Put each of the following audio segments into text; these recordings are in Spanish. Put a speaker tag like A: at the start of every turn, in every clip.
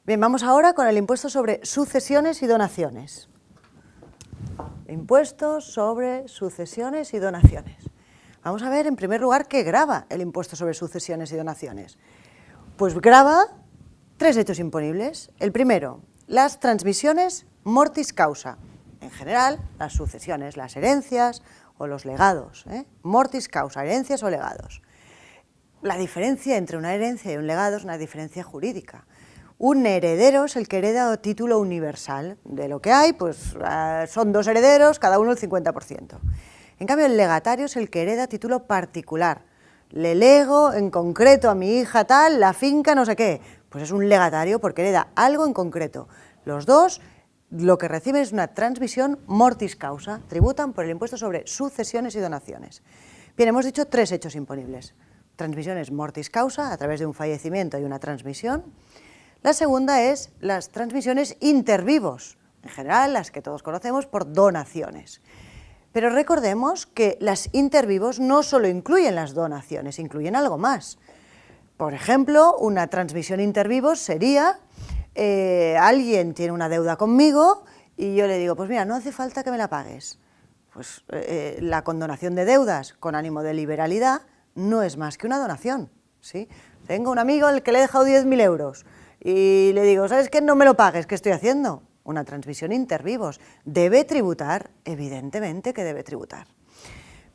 A: Bien, vamos ahora con el impuesto sobre sucesiones y donaciones. Impuestos sobre sucesiones y donaciones. Vamos a ver, en primer lugar, qué grava el impuesto sobre sucesiones y donaciones. Pues grava tres hechos imponibles. El primero, las transmisiones mortis causa. En general, las sucesiones, las herencias o los legados. Mortis causa, herencias o legados. La diferencia entre una herencia y un legado es una diferencia jurídica. Un heredero es el que hereda a título universal. De lo que hay, pues son dos herederos, cada uno el 50%. En cambio, el legatario es el que hereda a título particular. Le lego en concreto a mi hija tal, la finca no sé qué. Pues es un legatario porque hereda algo en concreto. Los dos lo que reciben es una transmisión mortis causa, tributan por el impuesto sobre sucesiones y donaciones. Bien, hemos dicho tres hechos imponibles. Transmisiones mortis causa, a través de un fallecimiento y una transmisión. La segunda es las transmisiones intervivos, en general las que todos conocemos por donaciones. Pero recordemos que las intervivos no solo incluyen las donaciones, incluyen algo más. Por ejemplo, una transmisión intervivos sería, alguien tiene una deuda conmigo y yo le digo, pues mira, no hace falta que me la pagues. Pues la condonación de deudas con ánimo de liberalidad no es más que una donación, ¿sí? Tengo un amigo al que le he dejado 10.000 euros y le digo, ¿sabes qué? No me lo pagues, ¿qué estoy haciendo? Una transmisión intervivos. ¿Debe tributar? Evidentemente que debe tributar.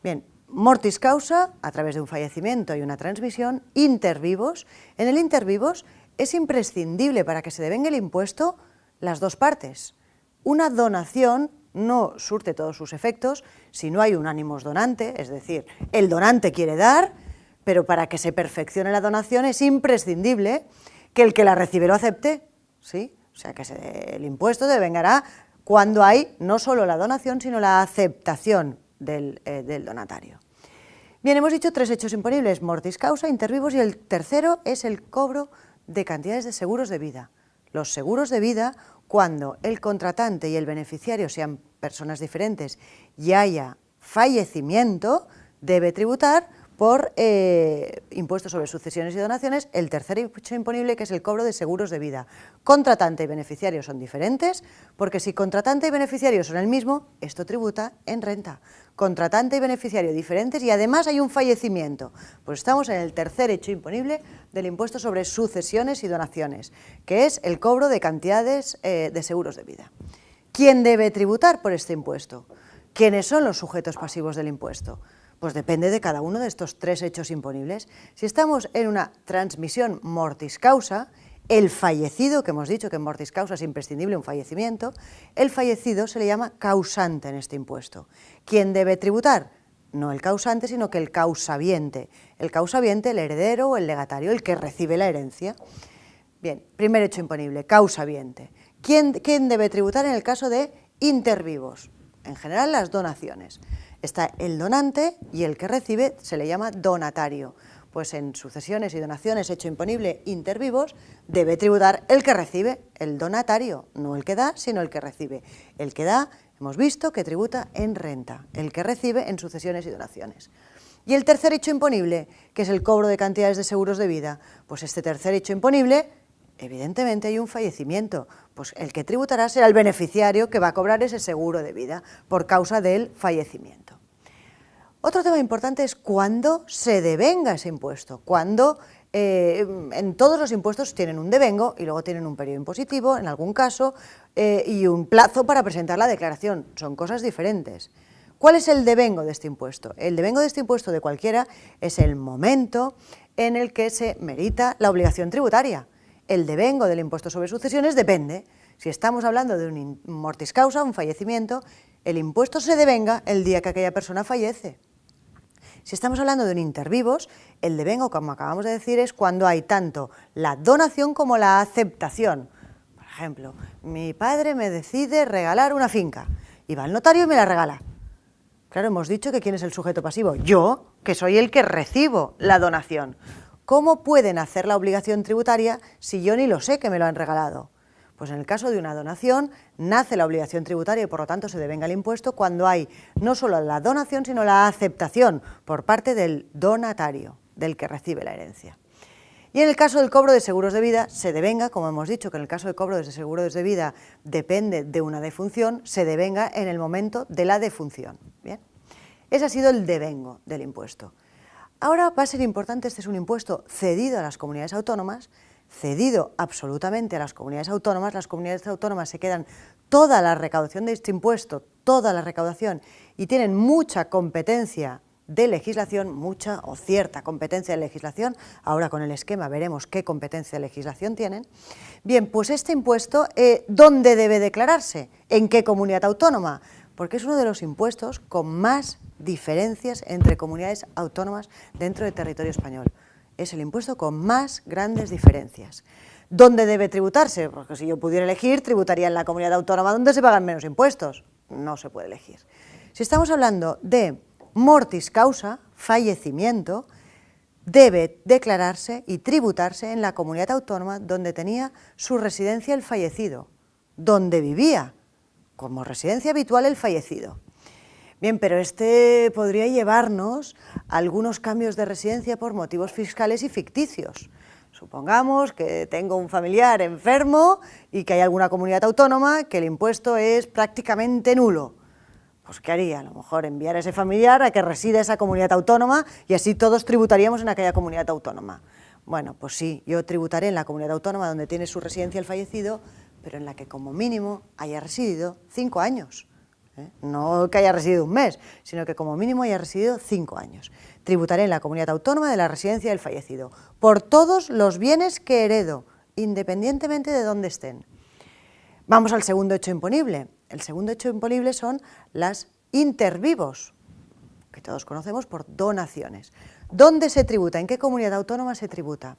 A: Bien, mortis causa, a través de un fallecimiento y una transmisión, intervivos. En el intervivos es imprescindible para que se devengue el impuesto las dos partes. Una donación no surte todos sus efectos si no hay un animus donante, es decir, el donante quiere dar, pero para que se perfeccione la donación es imprescindible que el que la recibe lo acepte, ¿sí? O sea que el impuesto devengará cuando hay no solo la donación, sino la aceptación del donatario. Bien, hemos dicho tres hechos imponibles, mortis causa, intervivos, y el tercero es el cobro de cantidades de seguros de vida. Los seguros de vida, cuando el contratante y el beneficiario sean personas diferentes y haya fallecimiento, debe tributar por impuestos sobre sucesiones y donaciones el tercer hecho imponible, que es el cobro de seguros de vida. Contratante y beneficiario son diferentes, porque si contratante y beneficiario son el mismo, esto tributa en renta. Contratante y beneficiario diferentes y además hay un fallecimiento. Pues estamos en el tercer hecho imponible del impuesto sobre sucesiones y donaciones, que es el cobro de cantidades de seguros de vida. ¿Quién debe tributar por este impuesto? ¿Quiénes son los sujetos pasivos del impuesto? Pues depende de cada uno de estos tres hechos imponibles. Si estamos en una transmisión mortis causa, el fallecido, que hemos dicho que en mortis causa es imprescindible un fallecimiento, el fallecido se le llama causante en este impuesto. ¿Quién debe tributar? No el causante, sino que el causaviente. El causaviente, el heredero o el legatario, el que recibe la herencia. Bien, primer hecho imponible, causaviente. ¿Quién debe tributar en el caso de intervivos? En general, las donaciones. Está el donante y el que recibe se le llama donatario. Pues en sucesiones y donaciones, hecho imponible intervivos, debe tributar el que recibe, el donatario, no el que da, sino el que recibe. El que da, hemos visto que tributa en renta, el que recibe en sucesiones y donaciones. Y el tercer hecho imponible, que es el cobro de cantidades de seguros de vida, pues este tercer hecho imponible, evidentemente hay un fallecimiento, pues el que tributará será el beneficiario que va a cobrar ese seguro de vida por causa del fallecimiento. Otro tema importante es cuándo se devenga ese impuesto, cuándo en todos los impuestos tienen un devengo y luego tienen un periodo impositivo, en algún caso, y un plazo para presentar la declaración, son cosas diferentes. ¿Cuál es el devengo de este impuesto? El devengo de este impuesto de cualquiera es el momento en el que se merita la obligación tributaria. El devengo del impuesto sobre sucesiones depende. Si estamos hablando de un mortis causa, un fallecimiento, el impuesto se devenga el día que aquella persona fallece. Si estamos hablando de un intervivos, el devengo, como acabamos de decir, es cuando hay tanto la donación como la aceptación. Por ejemplo, mi padre me decide regalar una finca y va al notario y me la regala. Claro, hemos dicho que ¿quién es el sujeto pasivo? Yo, que soy el que recibo la donación. ¿Cómo pueden hacer la obligación tributaria si yo ni lo sé que me lo han regalado? Pues en el caso de una donación nace la obligación tributaria y por lo tanto se devenga el impuesto cuando hay no solo la donación sino la aceptación por parte del donatario, del que recibe la herencia. Y en el caso del cobro de seguros de vida, se devenga, como hemos dicho, que en el caso del cobro de seguros de vida depende de una defunción, se devenga en el momento de la defunción. Bien, ese ha sido el devengo del impuesto. Ahora va a ser importante, este es un impuesto cedido a las comunidades autónomas, cedido absolutamente a las comunidades autónomas se quedan toda la recaudación de este impuesto, toda la recaudación, y tienen mucha competencia de legislación, mucha o cierta competencia de legislación, ahora con el esquema veremos qué competencia de legislación tienen. Bien, pues este impuesto, ¿dónde debe declararse? ¿En qué comunidad autónoma? Porque es uno de los impuestos con más diferencias entre comunidades autónomas dentro del territorio español. Es el impuesto con más grandes diferencias. ¿Dónde debe tributarse? Porque si yo pudiera elegir, tributaría en la comunidad autónoma donde se pagan menos impuestos. No se puede elegir. Si estamos hablando de mortis causa, fallecimiento, debe declararse y tributarse en la comunidad autónoma donde tenía su residencia el fallecido, donde vivía como residencia habitual el fallecido. Bien, pero este podría llevarnos a algunos cambios de residencia por motivos fiscales y ficticios. Supongamos que tengo un familiar enfermo y que hay alguna comunidad autónoma que el impuesto es prácticamente nulo. Pues ¿qué haría? A lo mejor enviar a ese familiar a que resida esa comunidad autónoma y así todos tributaríamos en aquella comunidad autónoma. Bueno, pues sí, yo tributaré en la comunidad autónoma donde tiene su residencia el fallecido, pero en la que como mínimo haya residido 5 años. No que haya residido un mes, sino que como mínimo haya residido 5 años. Tributaré en la comunidad autónoma de la residencia del fallecido, por todos los bienes que heredo, independientemente de dónde estén. Vamos al segundo hecho imponible. El segundo hecho imponible son las intervivos, que todos conocemos por donaciones. ¿Dónde se tributa? ¿En qué comunidad autónoma se tributa?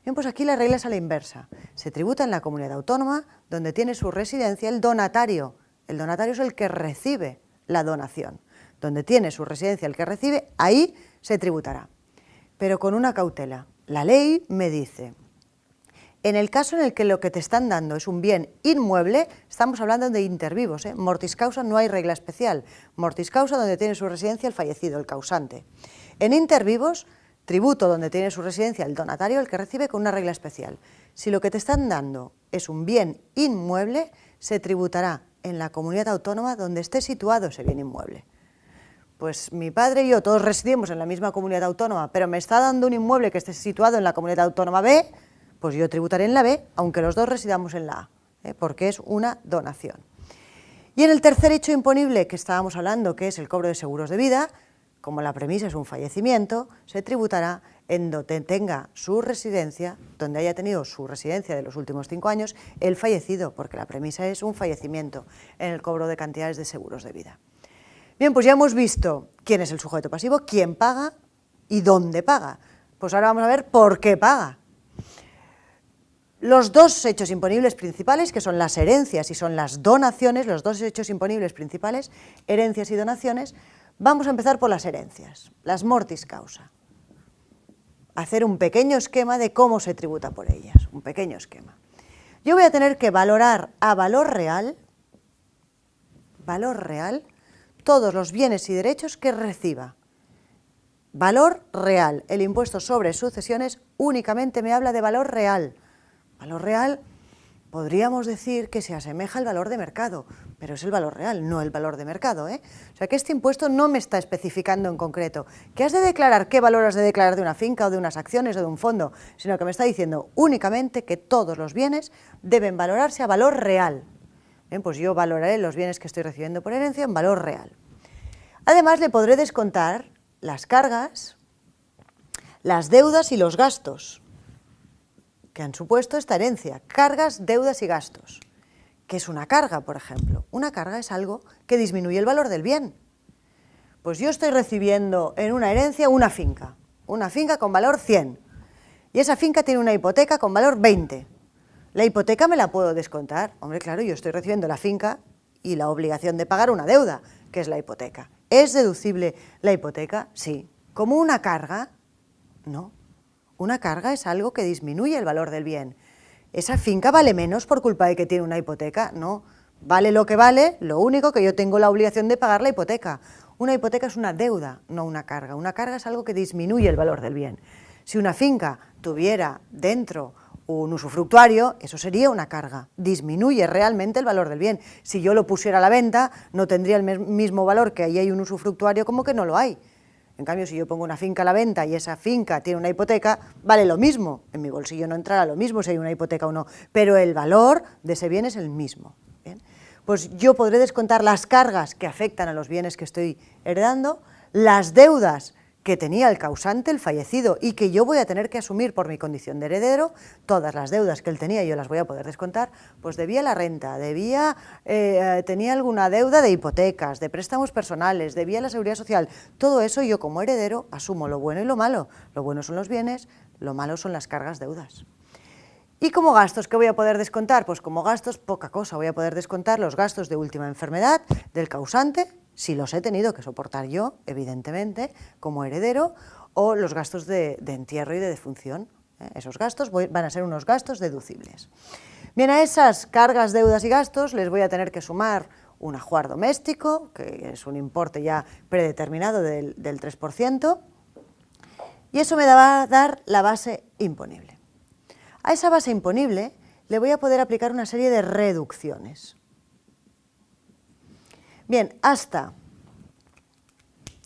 A: Bien, pues aquí la regla es a la inversa. Se tributa en la comunidad autónoma donde tiene su residencia el donatario. El donatario es el que recibe la donación. Donde tiene su residencia el que recibe, ahí se tributará. Pero con una cautela. La ley me dice, en el caso en el que lo que te están dando es un bien inmueble, estamos hablando de intervivos, mortis causa no hay regla especial. Mortis causa donde tiene su residencia el fallecido, el causante. En intervivos, tributo donde tiene su residencia el donatario, el que recibe, con una regla especial. Si lo que te están dando es un bien inmueble, se tributará en la comunidad autónoma donde esté situado ese bien inmueble. Pues mi padre y yo todos residimos en la misma comunidad autónoma, pero me está dando un inmueble que esté situado en la comunidad autónoma B, pues yo tributaré en la B, aunque los dos residamos en la A, porque es una donación. Y en el tercer hecho imponible que estábamos hablando, que es el cobro de seguros de vida, como la premisa es un fallecimiento, se tributará en donde tenga su residencia, donde haya tenido su residencia de los últimos 5 años, el fallecido, porque la premisa es un fallecimiento en el cobro de cantidades de seguros de vida. Bien, pues ya hemos visto quién es el sujeto pasivo, quién paga y dónde paga. Pues ahora vamos a ver por qué paga. Los dos hechos imponibles principales, que son las herencias y son las donaciones, los dos hechos imponibles principales, herencias y donaciones, vamos a empezar por las herencias, las mortis causa. Hacer un pequeño esquema de cómo se tributa por ellas, un pequeño esquema. Yo voy a tener que valorar a valor real, todos los bienes y derechos que reciba. Valor real. El impuesto sobre sucesiones únicamente me habla de valor real. Valor real, podríamos decir que se asemeja al valor de mercado, pero es el valor real, no el valor de mercado, O sea que este impuesto no me está especificando en concreto que has de declarar, qué valor has de declarar de una finca o de unas acciones o de un fondo, sino que me está diciendo únicamente que todos los bienes deben valorarse a valor real. Bien, pues yo valoraré los bienes que estoy recibiendo por herencia en valor real. Además, le podré descontar las cargas, las deudas y los gastos que han supuesto esta herencia, cargas, deudas y gastos. ¿Qué es una carga, por ejemplo? Una carga es algo que disminuye el valor del bien. Pues yo estoy recibiendo en una herencia una finca con valor 100, y esa finca tiene una hipoteca con valor 20. ¿La hipoteca me la puedo descontar? Hombre, claro, yo estoy recibiendo la finca y la obligación de pagar una deuda, que es la hipoteca. ¿Es deducible la hipoteca? Sí. ¿Como una carga? No. Una carga es algo que disminuye el valor del bien. ¿Esa finca vale menos por culpa de que tiene una hipoteca? No. Vale lo que vale, lo único que yo tengo la obligación de pagar la hipoteca. Una hipoteca es una deuda, no una carga. Una carga es algo que disminuye el valor del bien. Si una finca tuviera dentro un usufructuario, eso sería una carga, disminuye realmente el valor del bien. Si yo lo pusiera a la venta, no tendría el mismo valor que ahí hay un usufructuario como que no lo hay. En cambio, si yo pongo una finca a la venta y esa finca tiene una hipoteca, vale lo mismo. En mi bolsillo no entrará lo mismo si hay una hipoteca o no, pero el valor de ese bien es el mismo. ¿Bien? Pues yo podré descontar las cargas que afectan a los bienes que estoy heredando, las deudas que tenía el causante, el fallecido, y que yo voy a tener que asumir por mi condición de heredero. Todas las deudas que él tenía yo las voy a poder descontar, pues debía la renta, tenía alguna deuda de hipotecas, de préstamos personales, debía la seguridad social. Todo eso yo como heredero asumo lo bueno y lo malo. Lo bueno son los bienes, lo malo son las cargas, deudas. ¿Y como gastos qué voy a poder descontar? Pues como gastos poca cosa, voy a poder descontar los gastos de última enfermedad del causante, si los he tenido que soportar yo, evidentemente, como heredero, o los gastos de entierro y de defunción. Esos gastos van a ser unos gastos deducibles. Bien, a esas cargas, deudas y gastos les voy a tener que sumar un ajuar doméstico, que es un importe ya predeterminado del 3%, y eso me va a dar la base imponible. A esa base imponible le voy a poder aplicar una serie de reducciones. Bien, hasta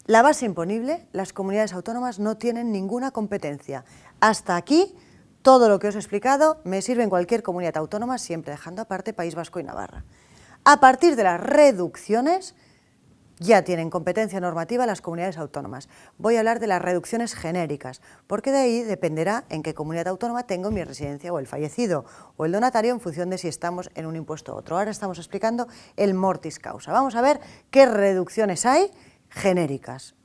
A: la base imponible, las comunidades autónomas no tienen ninguna competencia. Hasta aquí, todo lo que os he explicado me sirve en cualquier comunidad autónoma, siempre dejando aparte País Vasco y Navarra. A partir de las reducciones, ya tienen competencia normativa las comunidades autónomas. Voy a hablar de las reducciones genéricas, porque de ahí dependerá en qué comunidad autónoma tengo mi residencia o el fallecido o el donatario en función de si estamos en un impuesto u otro. Ahora estamos explicando el mortis causa. Vamos a ver qué reducciones hay genéricas.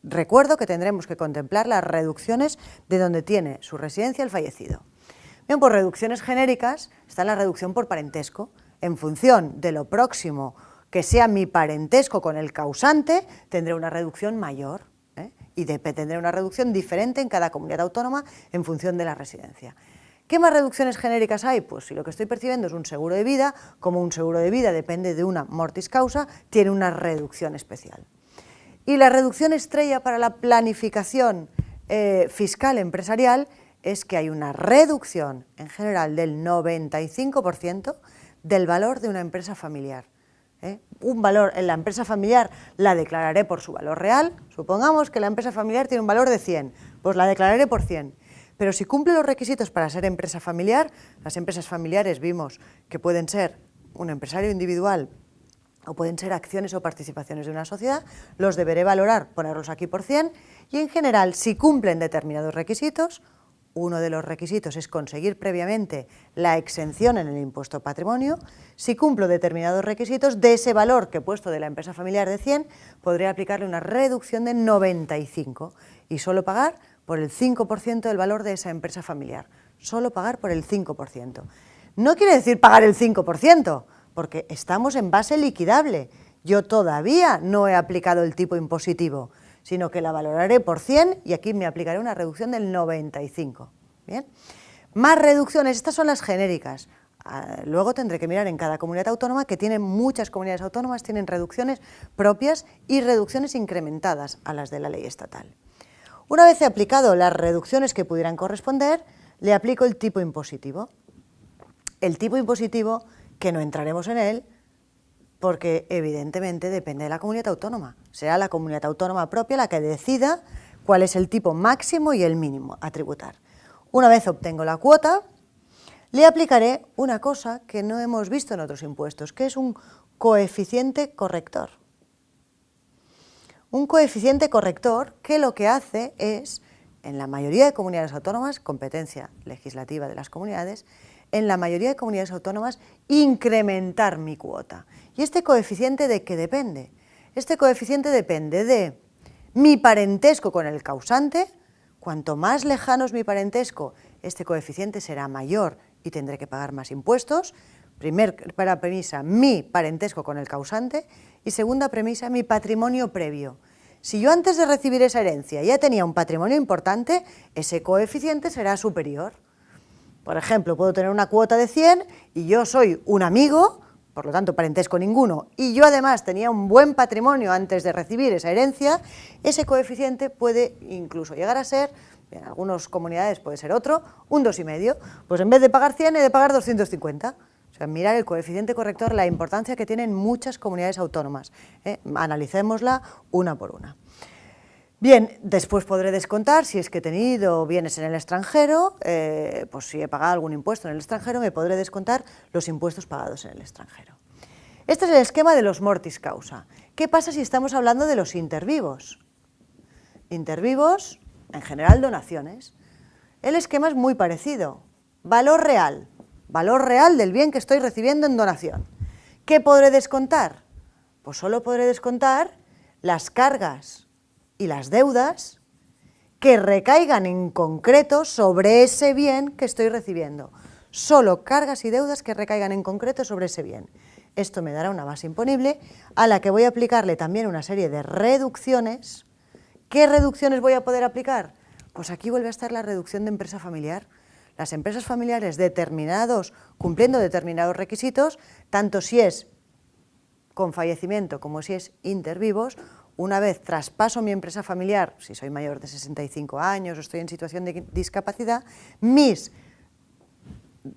A: Recuerdo que tendremos que contemplar las reducciones de donde tiene su residencia el fallecido. Bien, por reducciones genéricas está la reducción por parentesco. En función de lo próximo que sea mi parentesco con el causante, tendré una reducción mayor, y tendré una reducción diferente en cada comunidad autónoma en función de la residencia. ¿Qué más reducciones genéricas hay? Pues si lo que estoy percibiendo es un seguro de vida, como un seguro de vida depende de una mortis causa, tiene una reducción especial. Y la reducción estrella para la planificación fiscal empresarial es que hay una reducción en general del 95% del valor de una empresa familiar. Un valor en la empresa familiar la declararé por su valor real. Supongamos que la empresa familiar tiene un valor de 100, pues la declararé por 100. Pero si cumple los requisitos para ser empresa familiar, las empresas familiares vimos que pueden ser un empresario individual o pueden ser acciones o participaciones de una sociedad, los deberé valorar, ponerlos aquí por 100, y en general, si cumplen determinados requisitos, uno de los requisitos es conseguir previamente la exención en el impuesto patrimonio. Si cumplo determinados requisitos, de ese valor que he puesto de la empresa familiar de 100, podré aplicarle una reducción de 95 y solo pagar por el 5% del valor de esa empresa familiar. Solo pagar por el 5%. No quiere decir pagar el 5%, porque estamos en base liquidable. Yo todavía no he aplicado el tipo impositivo, sino que la valoraré por 100 y aquí me aplicaré una reducción del 95. ¿Bien? Más reducciones, estas son las genéricas. Luego tendré que mirar en cada comunidad autónoma, que tienen muchas comunidades autónomas, tienen reducciones propias y reducciones incrementadas a las de la ley estatal. Una vez he aplicado las reducciones que pudieran corresponder, le aplico el tipo impositivo. El tipo impositivo, que no entraremos en él, porque evidentemente depende de la comunidad autónoma. Será la comunidad autónoma propia la que decida cuál es el tipo máximo y el mínimo a tributar. Una vez obtengo la cuota, le aplicaré una cosa que no hemos visto en otros impuestos, que es un coeficiente corrector. Un coeficiente corrector que lo que hace es, en la mayoría de comunidades autónomas, competencia legislativa de las comunidades, en la mayoría de comunidades autónomas, incrementar mi cuota. ¿Y este coeficiente de qué depende? Este coeficiente depende de mi parentesco con el causante. Cuanto más lejano es mi parentesco, este coeficiente será mayor y tendré que pagar más impuestos. Primera premisa, mi parentesco con el causante, y segunda premisa, mi patrimonio previo. Si yo antes de recibir esa herencia ya tenía un patrimonio importante, ese coeficiente será superior. Por ejemplo, puedo tener una cuota de 100 y yo soy un amigo, por lo tanto parentesco ninguno, y yo además tenía un buen patrimonio antes de recibir esa herencia, ese coeficiente puede incluso llegar a ser En algunas comunidades puede ser otro, un 2,5. Pues en vez de pagar 100 he de pagar 250. O sea, mirar el coeficiente corrector, la importancia que tienen muchas comunidades autónomas. Analicémosla una por una. Bien, después podré descontar, si es que he tenido bienes en el extranjero, pues si he pagado algún impuesto en el extranjero, me podré descontar los impuestos pagados en el extranjero. Este es el esquema de los mortis causa. ¿Qué pasa si estamos hablando de los intervivos? Intervivos, en general donaciones. El esquema es muy parecido. Valor real del bien que estoy recibiendo en donación. ¿Qué podré descontar? Pues solo podré descontar las cargas y las deudas que recaigan en concreto sobre ese bien que estoy recibiendo. Solo cargas y deudas que recaigan en concreto sobre ese bien. Esto me dará una base imponible a la que voy a aplicarle también una serie de reducciones. ¿Qué reducciones voy a poder aplicar? Pues aquí vuelve a estar la reducción de empresa familiar. Las empresas familiares cumpliendo determinados requisitos, tanto si es con fallecimiento como si es intervivos, una vez traspaso mi empresa familiar, si soy mayor de 65 años o estoy en situación de discapacidad, mis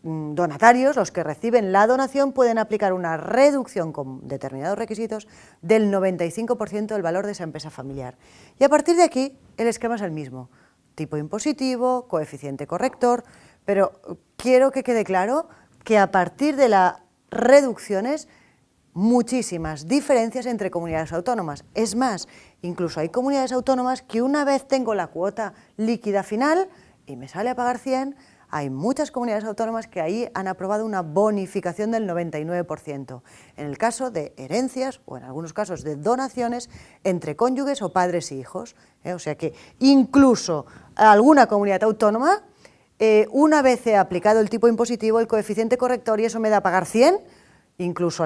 A: donatarios, los que reciben la donación, pueden aplicar una reducción con determinados requisitos del 95% del valor de esa empresa familiar. Y a partir de aquí, el esquema es el mismo. Tipo impositivo, coeficiente corrector, pero quiero que quede claro que a partir de las reducciones, muchísimas diferencias entre comunidades autónomas. Es más, incluso hay comunidades autónomas que una vez tengo la cuota líquida final y me sale a pagar 100, hay muchas comunidades autónomas que ahí han aprobado una bonificación del 99%, en el caso de herencias o en algunos casos de donaciones entre cónyuges o padres y hijos. O sea que incluso alguna comunidad autónoma, una vez he aplicado el tipo impositivo, el coeficiente corrector y eso me da a pagar 100, incluso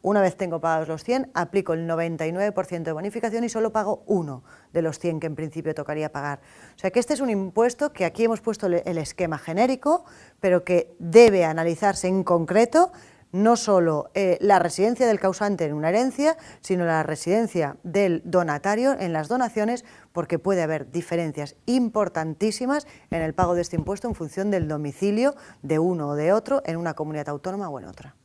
A: una vez tengo pagados los 100, aplico el 99% de bonificación y solo pago 1 de los 100 que en principio tocaría pagar. O sea que este es un impuesto que aquí hemos puesto el esquema genérico, pero que debe analizarse en concreto no solo la residencia del causante en una herencia, sino la residencia del donatario en las donaciones, porque puede haber diferencias importantísimas en el pago de este impuesto en función del domicilio de uno o de otro en una comunidad autónoma o en otra.